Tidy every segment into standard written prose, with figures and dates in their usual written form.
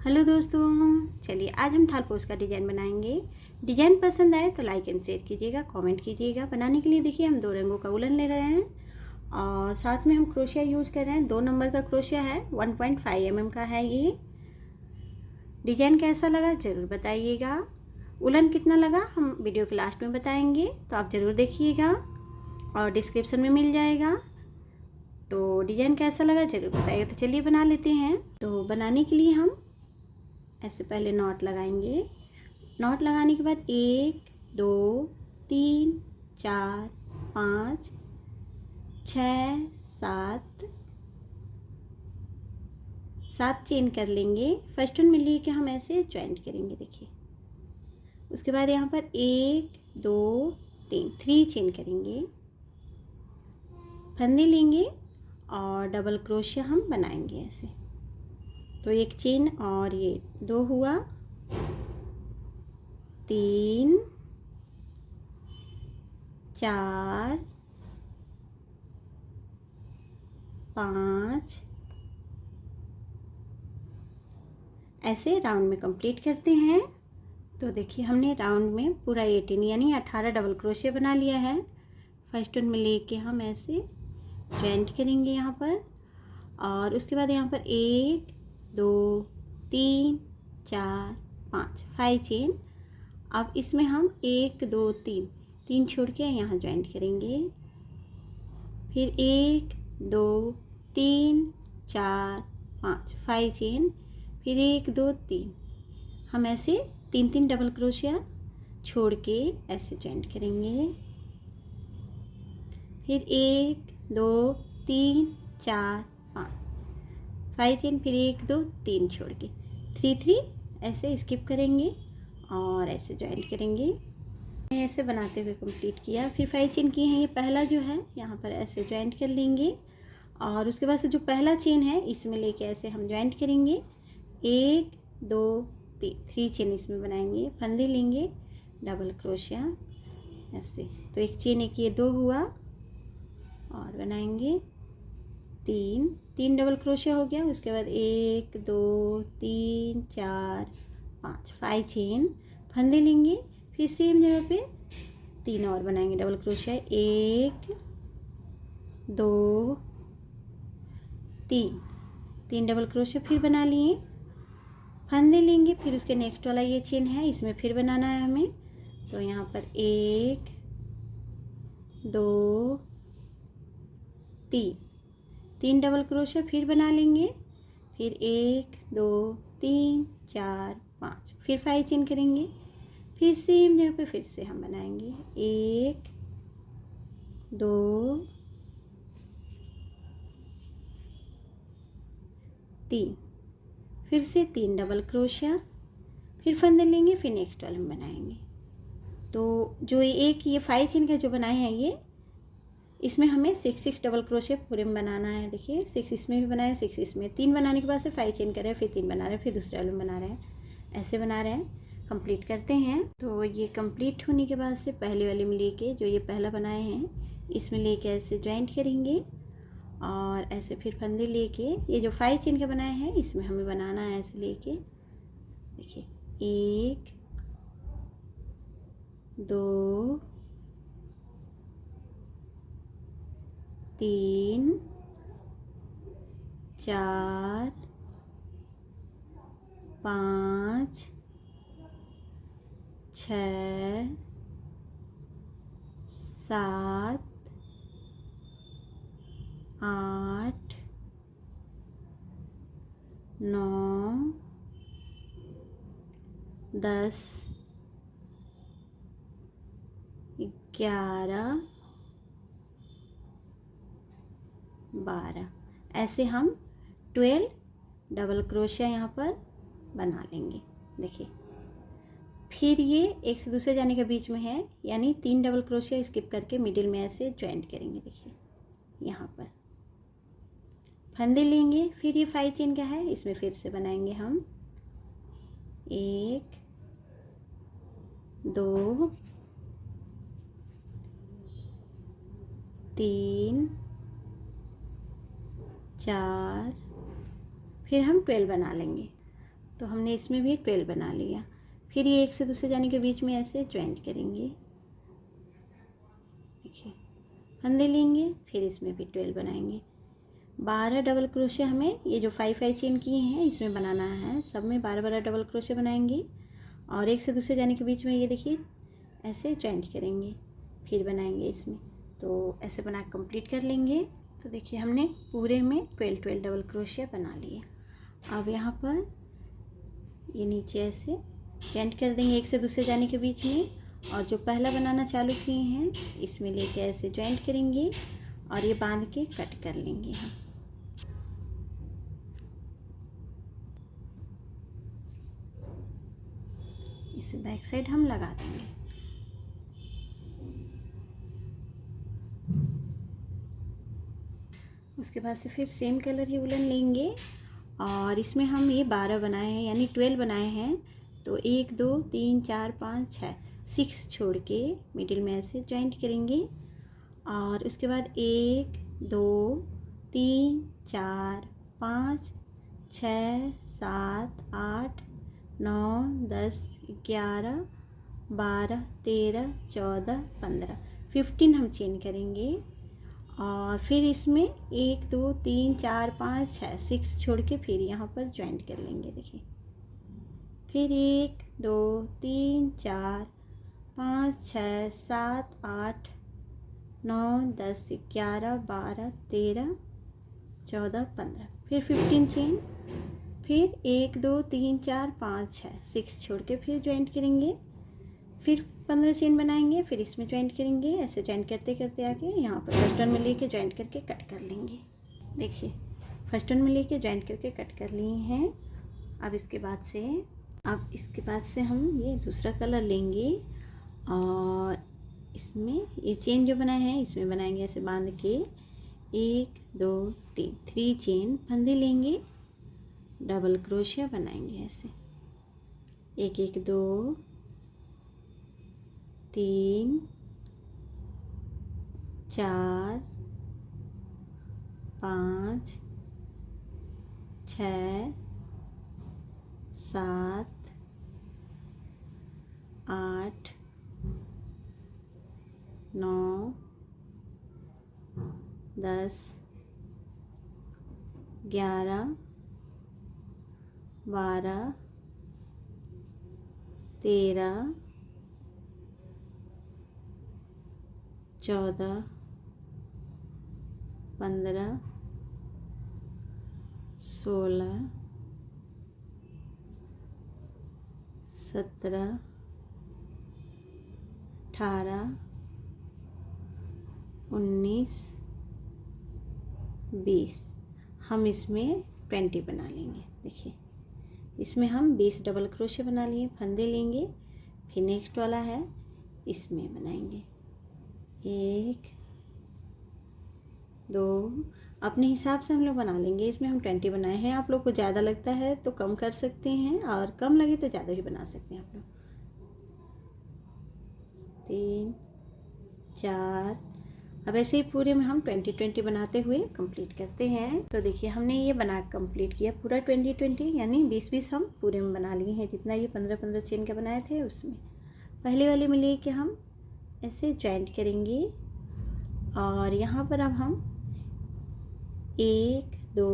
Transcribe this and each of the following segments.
Hello दोस्तों, चलिए आज हम थालपोस का डिज़ाइन बनाएंगे। डिज़ाइन पसंद आए तो लाइक एंड शेयर कीजिएगा, कमेंट कीजिएगा। बनाने के लिए देखिए हम 2 रंगों का उलन ले रहे हैं और साथ में हम क्रोशिया यूज़ कर रहे हैं। 2 नंबर का क्रोशिया है, 1.5 mm का है ये। डिज़ाइन कैसा लगा ज़रूर बताइएगा। उलन कितना लगा हम वीडियो के लास्ट में बताएंगे, तो आप ज़रूर देखिएगा और डिस्क्रिप्शन में मिल जाएगा। तो डिज़ाइन कैसा लगा ज़रूर बताइएगा। तो चलिए बना लेते हैं। तो बनाने के लिए हम ऐसे पहले नॉट लगाएंगे। नॉट लगाने के बाद 1 2 3 4 5 6 7 चेन कर लेंगे। फर्स्ट वन में लेके हम ऐसे ज्वाइंट करेंगे। देखिए उसके बाद यहाँ पर 1 2 3 चेन करेंगे, फंदे लेंगे और डबल क्रोशिया हम बनाएंगे ऐसे। तो 1 चेन और ये 2 हुआ, 3 4 5 ऐसे राउंड में कंप्लीट करते हैं। तो देखिए हमने राउंड में पूरा 18 यानी 18 डबल क्रोशिया बना लिया है। फर्स्ट वन में लेके हम ऐसे जॉइंट करेंगे यहाँ पर और उसके बाद यहाँ पर 1 2 3 4 5 चेन। अब इसमें हम 1 2 3 छोड़ के यहाँ ज्वाइंट करेंगे। फिर 1 2 3 4 5 चेन, फिर 1 2 3 हम ऐसे 3 डबल क्रोशिया छोड़ के ऐसे ज्वाइंट करेंगे। फिर 1 2 3 4 5 चेन, फिर 1 2 3 छोड़ के 3 ऐसे स्किप करेंगे और ऐसे ज्वाइंट करेंगे। ऐसे बनाते हुए कंप्लीट किया। फिर 5 चेन किए हैं। ये पहला जो है यहाँ पर ऐसे ज्वाइंट कर लेंगे और उसके बाद से जो पहला चेन है इसमें लेके ऐसे हम ज्वाइंट करेंगे। 1 2 3 चेन इसमें बनाएंगे, फंदे लेंगे, डबल क्रोशिया ऐसे। तो 1 चेन, एक ये 2 हुआ और बनाएंगे 3 डबल क्रोशिया हो गया। उसके बाद 1 2 3 4 5 चेन, फंदे लेंगे, फिर सेम जगह पे 3 और बनाएंगे डबल क्रोशिया। 1 2 3 डबल क्रोशिया फिर बना लिए, फंदे लेंगे, फिर उसके नेक्स्ट वाला ये चेन है इसमें फिर बनाना है हमें। तो यहाँ पर 1 2 3 डबल क्रोशिया फिर बना लेंगे, फिर 1 2 3 4 5 फिर 5 चेन करेंगे, फिर सेम जगह पे फिर से हम बनाएंगे 1 2 3, फिर से 3 डबल क्रोशिया, फिर फंदे लेंगे, फिर नेक्स्ट वाले में बनाएंगे। तो जो एक ये 5 चेन का जो बनाए हैं ये, इसमें हमें 6 डबल क्रोशिया पूरे में बनाना है। देखिए 6 इसमें भी बनाए, 6 इसमें। 3 बनाने के बाद से 5 चेन कर रहे हैं, फिर 3 बना रहे हैं, फिर दूसरे वाले में बना रहे हैं, ऐसे बना रहे हैं। कंप्लीट करते हैं। तो ये कंप्लीट होने के बाद से पहले वाले में लेके जो ये पहला बनाए हैं इसमें लेके ऐसे ज्वाइंट करेंगे और ऐसे फिर फंदे लेके ये जो 5 चेन का बनाए हैं इसमें हमें बनाना है ऐसे लेके। देखिए 1 2 3 4 5 6 7 8 9 10 11 12 ऐसे हम 12 डबल क्रोशिया यहाँ पर बना लेंगे। देखिए फिर ये एक से दूसरे जाने के बीच में है, यानी 3 डबल क्रोशिया स्किप करके मिडिल में ऐसे ज्वाइंट करेंगे। देखिए यहाँ पर फंदे लेंगे, फिर ये 5 चेन का है इसमें फिर से बनाएंगे हम 1 2 3 4 फिर हम 12 बना लेंगे। तो हमने इसमें भी 12 बना लिया। फिर ये एक से दूसरे जाने के बीच में ऐसे ज्वाइंट करेंगे, देखिए फंदे लेंगे, फिर इसमें भी 12 बनाएंगे। 12 डबल क्रोशे हमें ये जो 5 चेन किए हैं इसमें बनाना है। सब में 12 डबल क्रोशे बनाएंगे और एक से दूसरे जाने के बीच में ये देखिए ऐसे ज्वाइंट करेंगे, फिर बनाएंगे इसमें। तो ऐसे बना कंप्लीट कर लेंगे। तो देखिए हमने पूरे में 12 डबल क्रोशे बना लिए। अब यहाँ पर ये नीचे ऐसे ज्वाइंट कर देंगे एक से दूसरे जाने के बीच में, और जो पहला बनाना चालू किए हैं इसमें लेके ऐसे ज्वाइंट करेंगे और ये बांध के कट कर लेंगे हम। इसे बैक साइड हम लगा देंगे। उसके बाद से फिर सेम कलर ही वुलन लेंगे और इसमें हम ये 12 बनाए हैं यानी 12 बनाए हैं। तो 1 2 3 4 5 6 छोड़ के मिडिल में ऐसे ज्वाइंट करेंगे और उसके बाद 1 2 3 4 5 6 7 8 9 10 11 12 13 14 15 15 हम चेन करेंगे और फिर इसमें 1 2 3 4 5 6 छोड़ के फिर यहाँ पर ज्वाइंट कर लेंगे। देखिए फिर 1 2 3 4 5 6 7 8 9 10 11 12 13 14 15 फिर 15 चेन, फिर 1 2 3 4 5 6 छोड़ के फिर ज्वाइंट करेंगे, फिर 15 चेन बनाएंगे, फिर इसमें ज्वाइंट करेंगे। ऐसे ज्वाइंट करते करते आके यहाँ पर फर्स्ट वन में लेके ज्वाइंट करके कट कर लेंगे। देखिए फर्स्ट वन में लेके ज्वाइंट करके कट कर लिए हैं। अब इसके बाद से हम ये दूसरा कलर लेंगे और इसमें ये चेन जो बनाए हैं इसमें बनाएंगे ऐसे बांध के 1 2 3 चेन, फंदे लेंगे, डबल क्रोशिया बनाएंगे ऐसे 1 1 2 3 4 5 6 7 8 9 10 11 12 13 14 15 16 17 18 19 20 हम इसमें 20 बना लेंगे। देखिए इसमें हम 20 डबल क्रोशे बना लिए, फंदे लेंगे, फिर नेक्स्ट वाला है इसमें बनाएंगे 1 2 अपने हिसाब से हम लोग बना लेंगे। इसमें हम 20 बनाए हैं, आप लोग को ज़्यादा लगता है तो कम कर सकते हैं और कम लगे तो ज़्यादा भी बना सकते हैं आप लोग। 3 4 अब ऐसे ही पूरे में हम 20 बनाते हुए कंप्लीट करते हैं। तो देखिए हमने ये बना कंप्लीट किया पूरा 20 यानी 20 हम पूरे में बना लिए हैं। जितना ये 15 चेन का बनाए थे उसमें पहले वाले में लेके हम ऐसे ज्वाइंट करेंगे और यहाँ पर अब हम 1 2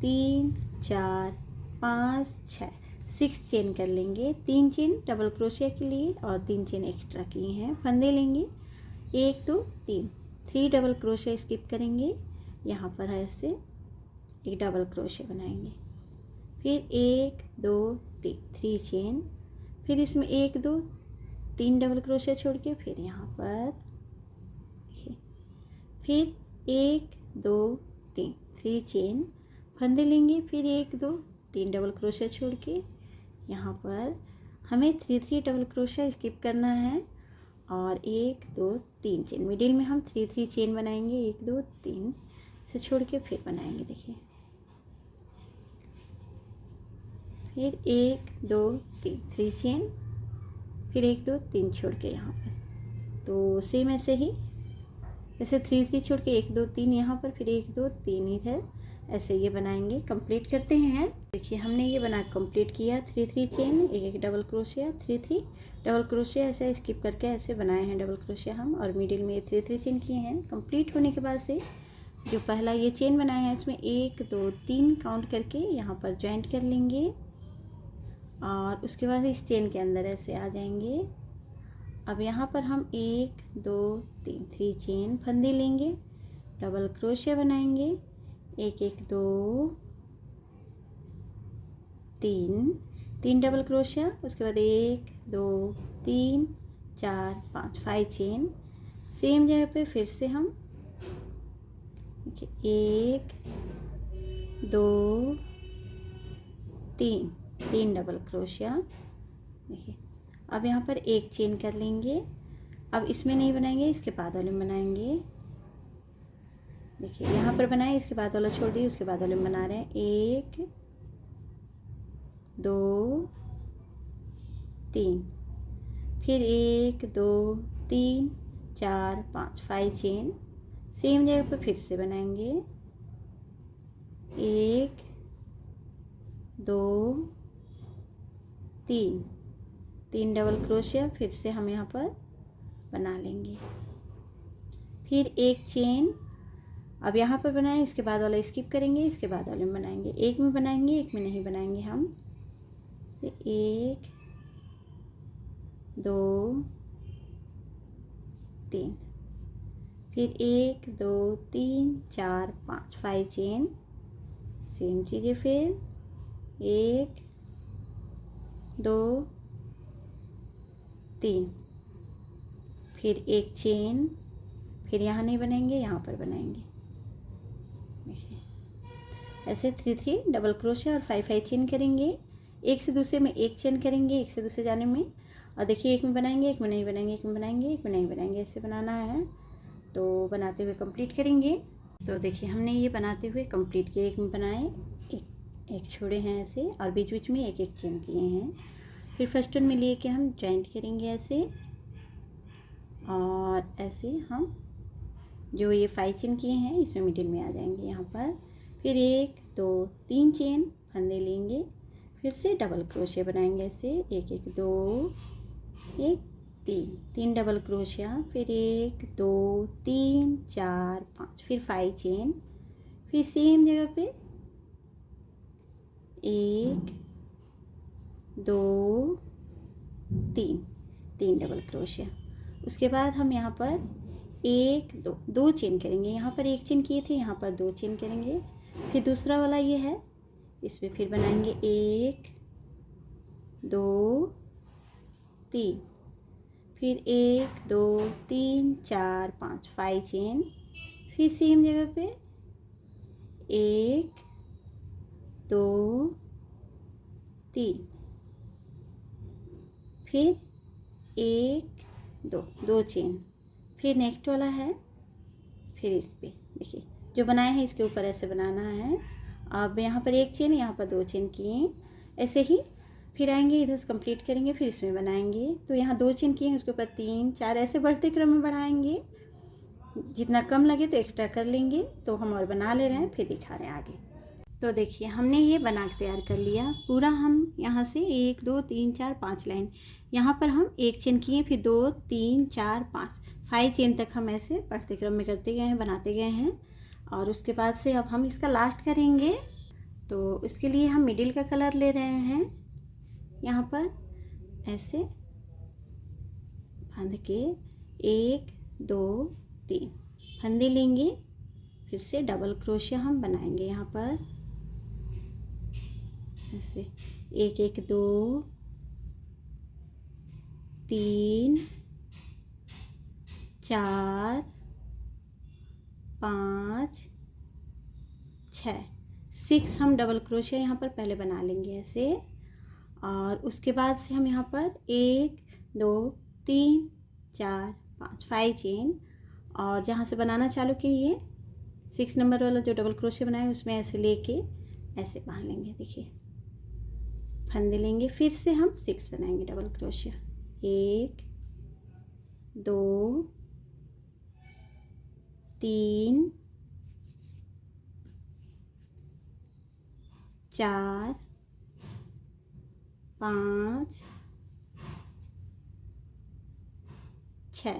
3 4 5 6 चेन कर लेंगे। 3 चेन डबल क्रोशिया के लिए और 3 चेन एक्स्ट्रा किए हैं। फंदे लेंगे 1 2 3 डबल क्रोशिया स्किप करेंगे, यहाँ पर है ऐसे एक डबल क्रोशिया बनाएंगे, फिर 1 2 3 चेन, फिर इसमें 1 2 3 डबल क्रोशिया छोड़ के फिर यहाँ पर देखिए फिर 1 2 3 चेन, फंदे लेंगे, फिर 1 2 3 डबल क्रोशिया छोड़ के यहाँ पर हमें 3 डबल क्रोशिया स्किप करना है और 1 2 3 चेन, मिडिल में हम 3 चेन बनाएंगे 1 2 3 से छोड़ के फिर बनाएंगे। देखिए फिर 1 2 3 चेन, फिर 1 2 3 छोड़ के यहाँ पर तो सेम ऐसे ही जैसे 3 छोड़ के 1 2 3 यहाँ पर, फिर 1 2 3 इधर, ऐसे ये बनाएंगे। कंप्लीट करते हैं। देखिए हमने ये बना कंप्लीट किया। 3 चेन, एक डबल क्रोशिया, 3 डबल क्रोशिया, ऐसे स्किप करके ऐसे बनाए हैं डबल क्रोशिया हम, और मिडिल में 3 चेन किए हैं। कंप्लीट होने के बाद से जो पहला ये चेन बनाए हैं उसमें 1 2 3 काउंट करके यहाँ पर ज्वाइंट कर लेंगे, और उसके बाद इस चेन के अंदर ऐसे आ जाएंगे। अब यहाँ पर हम 1 2 3 चेन फंदे लेंगे, डबल क्रोशिया बनाएंगे, 1 1 2 3 डबल क्रोशिया, उसके बाद 1 2 3 4 5 चेन। सेम जगह पे फिर से हम 1 2 3 डबल क्रोशिया। देखिए अब यहाँ पर एक चेन कर लेंगे। अब इसमें नहीं बनाएंगे, इसके बाद वाले में बनाएंगे। देखिए यहाँ पर बनाए, इसके बाद वाला छोड़ दिए, उसके बाद वाले में बना रहे हैं। 1 2 3, फिर 1 2 3 4 5 चेन। सेम जगह पर फिर से बनाएंगे। 1 2 3 डबल क्रोशिया, फिर से हम यहाँ पर बना लेंगे। फिर एक चेन। अब यहाँ पर बनाएं, इसके बाद वाला स्किप करेंगे, इसके बाद वाले में बनाएंगे। एक में बनाएंगे, एक में नहीं बनाएंगे हम। 1 2 3, फिर 1 2 3 4 5 चेन। सेम चीज़ें फिर 1 2 3, फिर एक चेन, फिर यहाँ नहीं बनाएंगे, यहाँ पर बनाएंगे। देखिए ऐसे 3 डबल क्रोशिया और 5 चेन करेंगे। एक से दूसरे में एक चेन करेंगे, एक से दूसरे जाने में। और देखिए एक में बनाएंगे, एक में नहीं बनाएंगे, एक में बनाएंगे, एक में नहीं बनाएंगे, ऐसे बनाना है। तो बनाते हुए कंप्लीट करेंगे। तो देखिए हमने ये बनाते हुए कंप्लीट किया। एक में बनाए, एक छोड़े हैं ऐसे, और बीच बीच में एक चेन किए हैं। फिर फर्स्ट वन में लिए कि हम जॉइंट करेंगे ऐसे, और ऐसे हम जो ये 5 चेन किए हैं इसमें मिडिल में आ जाएंगे यहाँ पर। फिर 1 2 3 चेन फंदे लेंगे, फिर से डबल क्रोशिया बनाएंगे ऐसे। 1 1 2 1 3 डबल क्रोशिया, फिर 1 2 3 4 5, फिर 5 चेन। फिर सेम जगह पे 1 2 3 डबल क्रोशिया। उसके बाद हम यहाँ पर 1 2 चेन करेंगे। यहाँ पर एक चेन किए थे, यहाँ पर 2 चेन करेंगे। फिर दूसरा वाला ये है, इसमें फिर बनाएंगे 1 2 3, फिर 1 2 3 4 5 चेन। फिर सेम जगह पे 1 2 3, फिर 1 2 चेन। फिर नेक्स्ट वाला है, फिर इस पे देखिए जो बनाए हैं इसके ऊपर ऐसे बनाना है। अब यहाँ पर एक चेन, यहाँ पर 2 चेन किए, ऐसे ही फिर आएंगे इधर से कंप्लीट करेंगे, फिर इसमें बनाएंगे। तो यहाँ 2 चेन किए हैं, उसके ऊपर 3 4 ऐसे बढ़ते क्रम में बढ़ाएंगे। जितना कम लगे तो एक्स्ट्रा कर लेंगे। तो हम और बना ले रहे हैं, फिर दिखा रहे हैं आगे। तो देखिए हमने ये बना के तैयार कर लिया पूरा। हम यहाँ से 1 2 3 4 5 लाइन, यहाँ पर हम एक चेन किए, फिर 2 3 4 5 चेन तक हम ऐसे बढ़ते क्रम में करते गए हैं, बनाते गए हैं। और उसके बाद से अब हम इसका लास्ट करेंगे। तो इसके लिए हम मिडिल का कलर ले रहे हैं। यहाँ पर ऐसे बांध के 1 2 3 फंदे लेंगे, फिर से डबल क्रोशिया हम बनाएंगे यहाँ पर ऐसे। 1 1 2 3 4 5 6 हम डबल क्रोशिया यहाँ पर पहले बना लेंगे ऐसे। और उसके बाद से हम यहाँ पर 1 2 3 4 5 चेन, और जहाँ से बनाना चालू किए 6 नंबर वाला जो डबल क्रोशिया बनाए उसमें ऐसे लेके ऐसे बांध लेंगे। देखिए फंदे लेंगे, फिर से हम 6 बनाएंगे डबल क्रोशिया। 1 2 3 4 5 6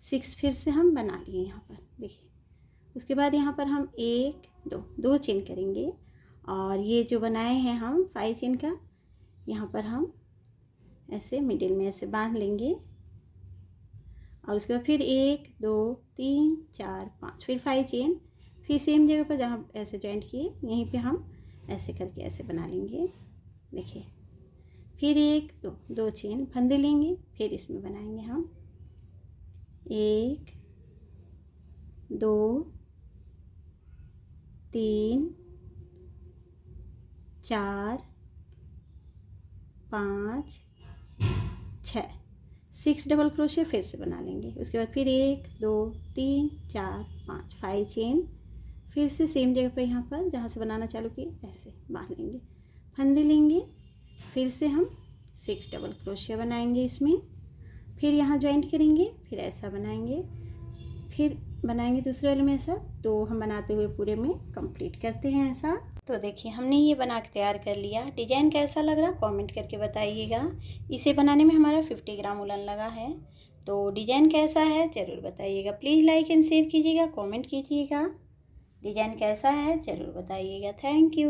6 फिर से हम बना लिए यहाँ पर देखिए। उसके बाद यहाँ पर हम 1 2 चेन करेंगे और ये जो बनाए हैं हम 5 चेन का यहाँ पर हम ऐसे मिडिल में ऐसे बांध लेंगे और उसके बाद फिर 1 2 3 4 5 फिर 5 चेन, फिर सेम जगह पर जहाँ ऐसे जॉइंट किए यहीं पे हम ऐसे करके ऐसे बना लेंगे देखिए। फिर 1 2 चेन फंदे लेंगे, फिर इसमें बनाएंगे हम 1 2 3 4 5 6 6 डबल क्रोशे फिर से बना लेंगे। उसके बाद फिर 1 2 3 4 5 5 चेन, फिर से सेम जगह पे यहाँ पर जहाँ से बनाना चालू किए ऐसे बांध लेंगे, फंदे लेंगे, फिर से हम 6 डबल क्रोशे बनाएंगे इसमें, फिर यहाँ ज्वाइंट करेंगे, फिर ऐसा बनाएंगे, फिर बनाएंगे दूसरे वाले में ऐसा। तो हम बनाते हुए पूरे में कंप्लीट करते हैं ऐसा। तो देखिए हमने ये बना के तैयार कर लिया। डिजाइन कैसा लग रहा कमेंट करके बताइएगा। इसे बनाने में हमारा 50 ग्राम उलन लगा है। तो डिजाइन कैसा है ज़रूर बताइएगा। प्लीज़ लाइक एंड शेयर कीजिएगा, कमेंट कीजिएगा। डिजाइन कैसा है ज़रूर बताइएगा। Thank you.